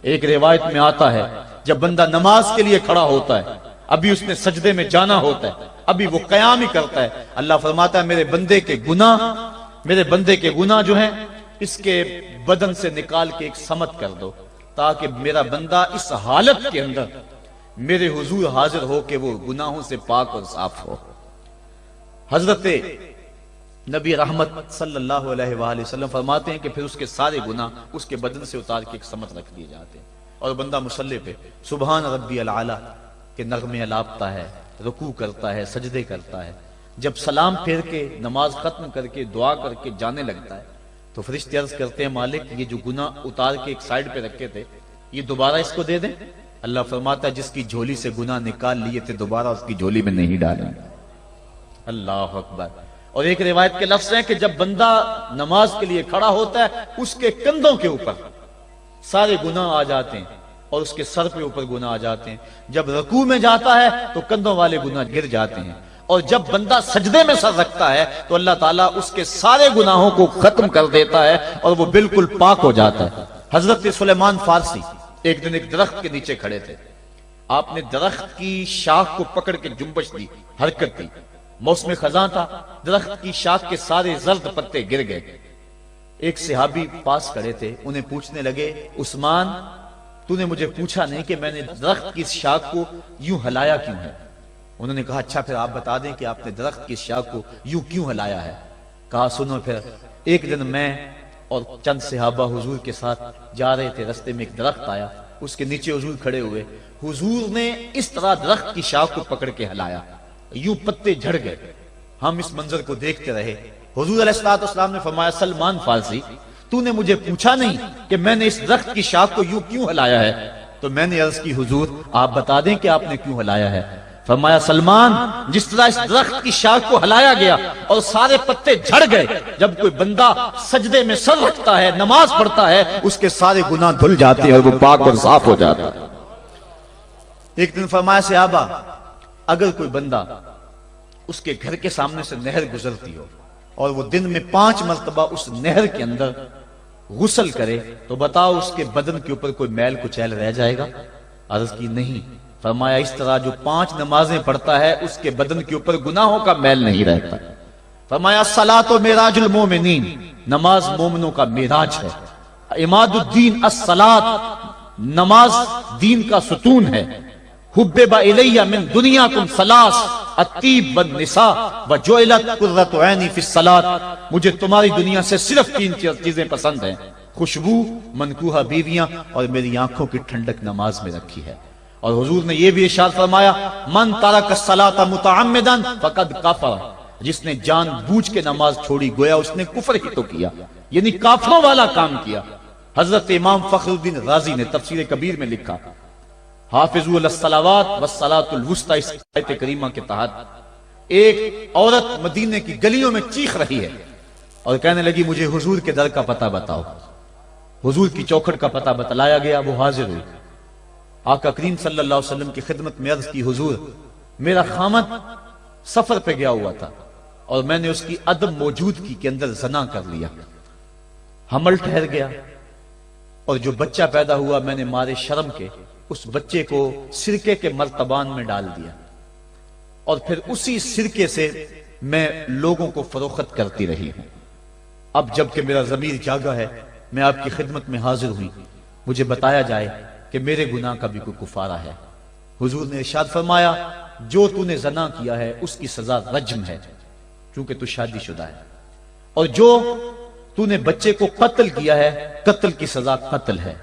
ایک روایت میں آتا ہے جب بندہ نماز کے لیے کھڑا ہوتا ہے، ابھی اس نے سجدے میں جانا ہوتا ہے، ابھی وہ قیام ہی کرتا ہے، اللہ فرماتا ہے میرے بندے کے گناہ جو ہیں اس کے بدن سے نکال کے ایک سمت کر دو، تاکہ میرا بندہ اس حالت کے اندر میرے حضور حاضر ہو کہ وہ گناہوں سے پاک اور صاف ہو۔ حضرت نبی رحمت صلی اللہ علیہ وآلہ وسلم فرماتے ہیں کہ پھر اس کے سارے گناہ اس کے بدن سے اتار کے ایک سمت رکھ دیے جاتے ہیں، اور بندہ مصلی پہ سبحان ربی العالی کے نغمے الاپتا ہے، رکوع کرتا ہے، سجدے کرتا ہے۔ جب سلام پھیر کے نماز ختم کر کے دعا کر کے جانے لگتا ہے تو فرشتے عرض کرتے ہیں مالک یہ جو گناہ اتار کے ایک سائیڈ پہ رکھے تھے یہ دوبارہ اس کو دے دیں؟ اللہ فرماتا ہے جس کی جھولی سے گناہ نکال لیے تھے دوبارہ اس کی جھولی میں نہیں ڈالیں۔ اللہ اکبر۔ اور ایک روایت کے لفظ ہیں کہ جب بندہ نماز کے لیے کھڑا ہوتا ہے اس کے کندھوں کے اوپر سارے گناہ آ جاتے ہیں اور اس کے سر پہ اوپر گناہ آ جاتے ہیں، جب رکوع میں جاتا ہے تو کندھوں والے گناہ گر جاتے ہیں، اور جب بندہ سجدے میں سر رکھتا ہے تو اللہ تعالیٰ اس کے سارے گناہوں کو ختم کر دیتا ہے اور وہ بالکل پاک ہو جاتا ہے۔ حضرت سلیمان فارسی ایک دن ایک درخت کے نیچے کھڑے تھے، آپ نے درخت کی شاخ کو پکڑ کے جنبش دی، حرکت دی، موسم خزاں تھا، درخت کی شاخ کے سارے زرد پتے گر گئے۔ ایک صحابی پاس کھڑے تھے، انہیں پوچھنے لگے عثمان تو نے مجھے پوچھا نہیں کہ میں نے درخت کی شاخ کو یوں ہلایا کیوں ہے؟ انہوں نے کہا اچھا پھر آپ بتا دیں کہ آپ نے درخت کی شاخ کو یوں کیوں ہلایا ہے؟ کہا سنو پھر، ایک دن میں اور چند صحابہ حضور کے ساتھ جا رہے تھے، رستے میں ایک درخت آیا، اس کے نیچے حضور کھڑے ہوئے، حضور نے اس طرح درخت کی شاخ کو پکڑ کے ہلایا، یوں پتے جھڑ گئے، ہم اس منظر کو دیکھتے رہے۔ حضور علیہ السلام نے فرمایا سلمان فارسی تو نے مجھے پوچھا نہیں کہ میں نے اس درخت کی شاخ کو یوں کیوں ہلایا ہے؟ تو میں نے عرض کی حضور آپ بتا دیں کہ آپ نے کیوں ہلایا ہے؟ فرمایا سلمان جس طرح اس درخت کی شاخ کو ہلایا گیا اور سارے پتے جھڑ گئے، جب کوئی بندہ سجدے میں سر رکھتا ہے نماز پڑھتا ہے اس کے سارے گناہ دھل جاتے ہیں اور وہ پاک اور صاف ہو جاتا ہے۔ ایک دن فرمایا صحابہ اگر کوئی بندہ اس کے گھر کے سامنے سے نہر گزرتی ہو اور وہ دن میں 5 مرتبہ اس نہر کے اندر غسل کرے تو بتاؤ اس کے بدن کے اوپر کوئی میل کچیل رہ جائے گا؟ عرض کی نہیں۔ فرمایا اس طرح جو 5 نمازیں پڑھتا ہے اس کے بدن کے اوپر گناہوں کا میل نہیں رہتا۔ فرمایا الصلاۃ معراج المومنین، نماز مومنوں کا معراج ہے۔ عماد الدین الصلاۃ، نماز دین کا ستون ہے۔ حبب الی من دنیاکم ثلاث الطیب والنساء وجعلت قرۃ عینی فی الصلاۃ، مجھے تمہاری دنیا سے صرف 3 چیزیں پسند ہیں، خوشبو، منکوحہ بیویاں اور میری آنکھوں کی ٹھنڈک نماز میں رکھی ہے۔ اور حضور نے یہ بھی ارشاد فرمایا من ترک الصلاۃ متعمدا فقد کفر، جس نے جان بوجھ کے نماز چھوڑی گویا اس نے کفر ہی تو کیا، یعنی کافروں والا کام کیا۔ حضرت امام فخر الدین رازی نے تفسیر کبیر میں لکھا حافظوا علی الصلوات والصلاۃ الوسطی، اس آیت کریمہ کے تحت ایک عورت مدینے کی گلیوں میں چیخ رہی ہے اور کہنے لگی مجھے حضور کے در کا پتہ بتاؤ۔ حضور کی چوکھٹ کا پتہ بتلایا گیا، وہ حاضر ہوئی۔ آقا کریم صلی اللہ علیہ وسلم کی خدمت میں عرض کی حضور میرا خامد سفر پہ گیا ہوا تھا اور میں نے اس کی عدم موجودگی کے اندر زنا کر لیا، حمل ٹھہر گیا اور جو بچہ پیدا ہوا میں نے مارے شرم کے اس بچے کو سرکے کے مرتبان میں ڈال دیا اور پھر اسی سرکے سے میں لوگوں کو فروخت کرتی رہی ہوں۔ اب جب کہ میرا ضمیر جاگا ہے میں آپ کی خدمت میں حاضر ہوئی، مجھے بتایا جائے کہ میرے گناہ کا بھی کوئی کفارہ ہے۔ حضور نے ارشاد فرمایا جو تو نے زنا کیا ہے اس کی سزا رجم ہے چونکہ تو شادی شدہ ہے، اور جو تو نے بچے کو قتل کیا ہے قتل کی سزا قتل ہے،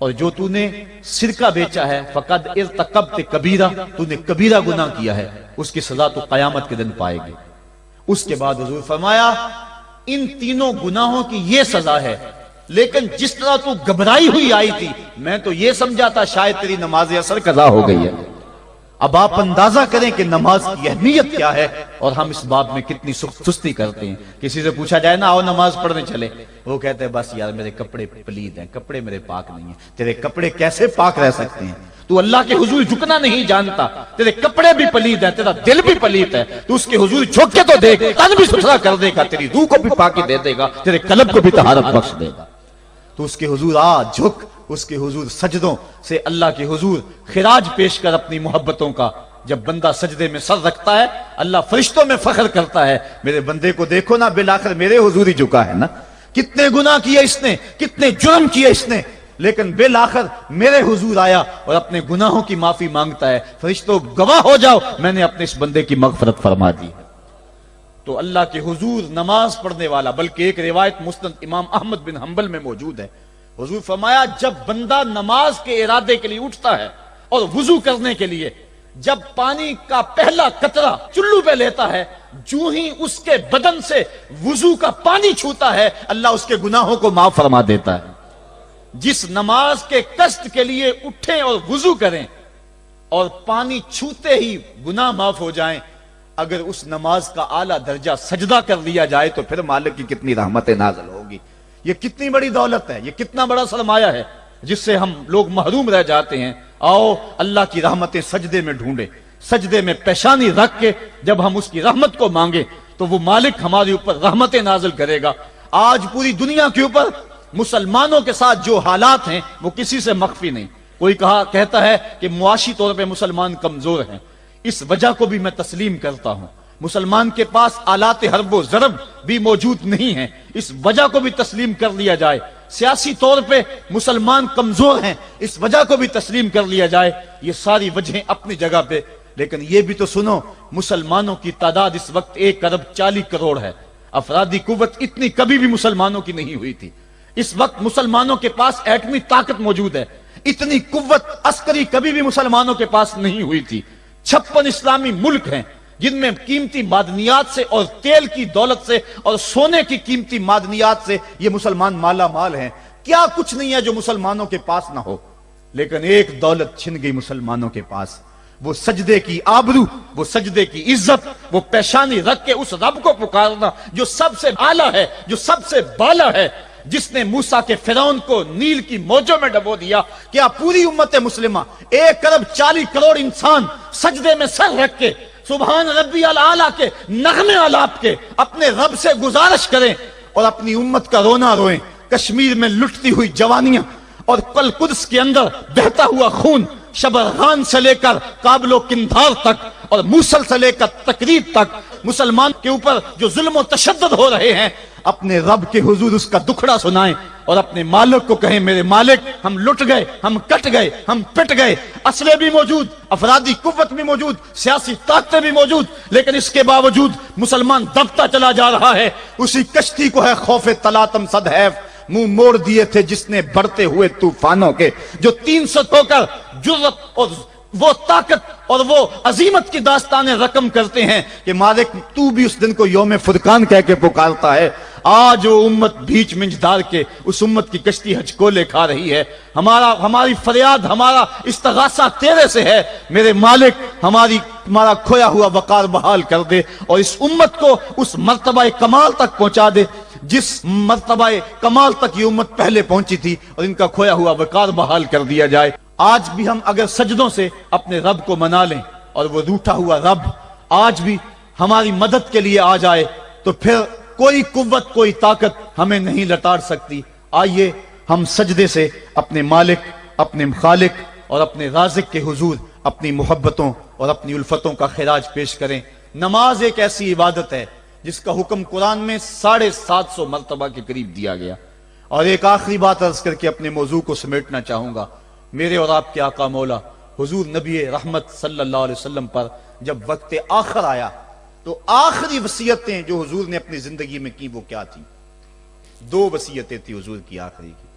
اور جو تو نے سرکہ بیچا ہے فقد ارتکبت کبیرہ، تو نے کبیرہ گناہ کیا ہے، اس کی سزا تو قیامت کے دن پائے گی۔ اس کے بعد حضور فرمایا ان تینوں گناہوں کی یہ سزا ہے، لیکن جس طرح تو گھبرائی ہوئی آئی تھی میں تو یہ سمجھا تھا شاید تیری نماز اثر قضا ہو گئی ہے۔ اب آپ اندازہ کریں کہ نماز کی اہمیت کیا ہے اور ہم اس باب میں کتنی سستی کرتے ہیں۔ کسی سے پوچھا جائے نا آؤ نماز پڑھنے چلے، وہ کہتے ہیں بس یار میرے کپڑے پلید ہیں، کپڑے میرے پاک نہیں ہیں۔ تیرے کپڑے کیسے پاک رہ سکتے ہیں؟ تو اللہ کے حضور جھکنا نہیں جانتا، تیرے کپڑے بھی پلید ہیں، تیرا دل بھی پلید ہے، تو اس کے حضور جھک کے تو دیکھ، تن بھی ستھرا کر دے گا، تیری روح کو بھی پاکی دے دے گا، تیرے قلب کو بھی طہارت بخش دے گا۔ تو اس کے حضور آ جھک، اس کے حضور سجدوں سے اللہ کے حضور خراج پیش کر اپنی محبتوں کا جب بندہ سجدے میں سر رکھتا ہے اللہ فرشتوں میں فخر کرتا ہے، میرے بندے کو دیکھو نا، بالآخر میرے حضور ہی جھکا ہے نا، کتنے گناہ کیے اس نے، کتنے جرم کیے اس نے، لیکن بالآخر میرے حضور آیا اور اپنے گناہوں کی معافی مانگتا ہے، فرشتوں گواہ ہو جاؤ میں نے اپنے اس بندے کی مغفرت فرما دی۔ تو اللہ کے حضور نماز پڑھنے والا، بلکہ ایک روایت مسند امام احمد بن حنبل میں موجود ہے، حضور فرمایا جب بندہ نماز کے ارادے کے لیے اٹھتا ہے اور وضو کرنے کے لیے جب پانی کا پہلا قطرہ چلو پہ لیتا ہے، جو ہی اس کے بدن سے وضو کا پانی چھوتا ہے اللہ اس کے گناہوں کو معاف فرما دیتا ہے۔ جس نماز کے قصد کے لیے اٹھیں اور وضو کریں اور پانی چھوتے ہی گناہ معاف ہو جائیں، اگر اس نماز کا اعلیٰ درجہ سجدہ کر لیا جائے تو پھر مالک کی کتنی رحمتیں نازل ہوگی۔ یہ کتنی بڑی دولت ہے، یہ کتنا بڑا سرمایہ ہے جس سے ہم لوگ محروم رہ جاتے ہیں۔ آؤ اللہ کی رحمتیں سجدے میں ڈھونڈے، سجدے میں پیشانی رکھ کے جب ہم اس کی رحمت کو مانگیں تو وہ مالک ہمارے اوپر رحمتیں نازل کرے گا۔ آج پوری دنیا کے اوپر مسلمانوں کے ساتھ جو حالات ہیں وہ کسی سے مخفی نہیں۔ کوئی کہتا ہے کہ معاشی طور پہ مسلمان کمزور ہیں، اس وجہ کو بھی میں تسلیم کرتا ہوں۔ مسلمان کے پاس آلات حرب و ضرب بھی موجود نہیں ہیں، اس وجہ کو بھی تسلیم کر لیا جائے۔ سیاسی طور پہ مسلمان کمزور ہیں، اس وجہ کو بھی تسلیم کر لیا جائے۔ یہ ساری وجہیں اپنی جگہ پہ، لیکن یہ بھی تو سنو مسلمانوں کی تعداد اس وقت 1.40 کروڑ ہے۔ افرادی قوت اتنی کبھی بھی مسلمانوں کی نہیں ہوئی تھی۔ اس وقت مسلمانوں کے پاس ایٹمی طاقت موجود ہے، اتنی قوت عسکری کبھی بھی مسلمانوں کے پاس نہیں ہوئی تھی۔ 56 اسلامی ملک ہیں جن میں قیمتی معدنیات سے اور تیل کی دولت سے اور سونے کی قیمتی معدنیات سے یہ مسلمان مالا مال ہیں۔ کیا کچھ نہیں ہے جو مسلمانوں کے پاس نہ ہو، لیکن ایک دولت چھن گئی مسلمانوں کے پاس، وہ سجدے کی آبرو، وہ سجدے کی عزت، وہ پیشانی رکھ کے اس رب کو پکارنا جو سب سے اعلیٰ ہے، جو سب سے بالا ہے، جس نے موسیٰ کے فرعون کو نیل کی موجوں میں ڈبو دیا۔ کیا پوری امت مسلمہ 1.40 کروڑ انسان سجدے میں سر رکھ کے سبحان ربی الاعلیٰ کے نغمے آلاپ کے اپنے رب سے گزارش کریں اور اپنی امت کا رونا روئیں؟ کشمیر میں لٹتی ہوئی جوانیاں اور کل قدس کے اندر بہتا ہوا خون، شبرغان سے لے کر کابل و قندھار تک اور موصل سے لے کر تقریب تک مسلمان کے اوپر جو ظلم و تشدد ہو رہے ہیں، اپنے رب کے حضور اس کا دکھڑا سنائیں اور اپنے مالک کو کہیں میرے مالک ہم لٹ گئے، ہم کٹ گئے، ہم پٹ گئے، اسلحے بھی موجود، افرادی قوت بھی موجود، سیاسی طاقتیں بھی موجود، لیکن اس کے باوجود مسلمان دبتا چلا جا رہا ہے۔ اسی کشتی کو ہے خوف تلاطم صدحیف منہ موڑ دیے تھے جس نے بڑھتے ہوئے طوفانوں کے، جو 300 ہو کر جرأت اور وہ طاقت اور وہ عظیمت کی داستانیں رقم کرتے ہیں کہ مالک تو بھی اس دن کو یوم فرقان کہہ کے پکارتا ہے۔ آج وہ امت بیچ منجدار کے اس امت کی کشتی ہچکولے کھا رہی ہے۔ ہماری فریاد، ہمارا استغاثہ تیرے سے ہے، میرے مالک ہمارا کھویا ہوا وقار بحال کر دے اور اس امت کو اس مرتبہ کمال تک پہنچا دے جس مرتبہ کمال تک یہ امت پہلے پہنچی تھی، اور ان کا کھویا ہوا وقار بحال کر دیا جائے۔ آج بھی ہم اگر سجدوں سے اپنے رب کو منا لیں اور وہ روٹھا ہوا رب آج بھی ہماری مدد کے لیے آ جائے تو پھر کوئی قوت، کوئی طاقت ہمیں نہیں لتاڑ سکتی۔ آئیے ہم سجدے سے اپنے مالک، اپنے خالق اور اپنے رازق کے حضور اپنی محبتوں اور اپنی الفتوں کا خراج پیش کریں۔ نماز ایک ایسی عبادت ہے جس کا حکم قرآن میں 750 مرتبہ کے قریب دیا گیا۔ اور ایک آخری بات عرض کر کے اپنے موضوع کو سمیٹنا چاہوں گا۔ میرے اور آپ کے آقا مولا حضور نبی رحمت صلی اللہ علیہ وسلم پر جب وقت آخر آیا تو آخری وصیتیں جو حضور نے اپنی زندگی میں کی وہ کیا تھی؟ 2 وصیتیں تھی حضور کی آخری کی،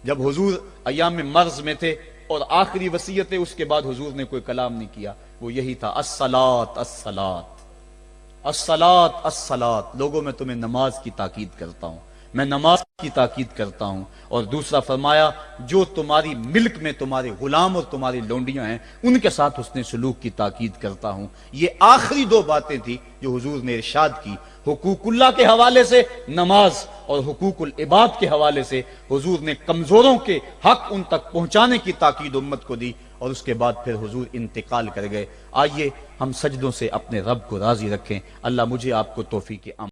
جب حضور ایام مرض میں تھے، اور آخری وصیتیں اس کے بعد حضور نے کوئی کلام نہیں کیا، وہ یہی تھا الصلاۃ الصلاۃ الصلاۃ الصلاۃ۔ لوگوں میں تمہیں نماز کی تاکید کرتا ہوں، میں نماز کی تاکید کرتا ہوں۔ اور دوسرا فرمایا جو تمہاری ملک میں تمہارے غلام اور تمہاری لونڈیاں ہیں ان کے ساتھ حسن سلوک کی تاکید کرتا ہوں۔ یہ آخری 2 باتیں تھی جو حضور نے ارشاد کی۔ حقوق اللہ کے حوالے سے نماز اور حقوق العباد کے حوالے سے حضور نے کمزوروں کے حق ان تک پہنچانے کی تاکید امت کو دی، اور اس کے بعد پھر حضور انتقال کر گئے۔ آئیے ہم سجدوں سے اپنے رب کو راضی رکھیں۔ اللہ مجھے آپ کو توفیق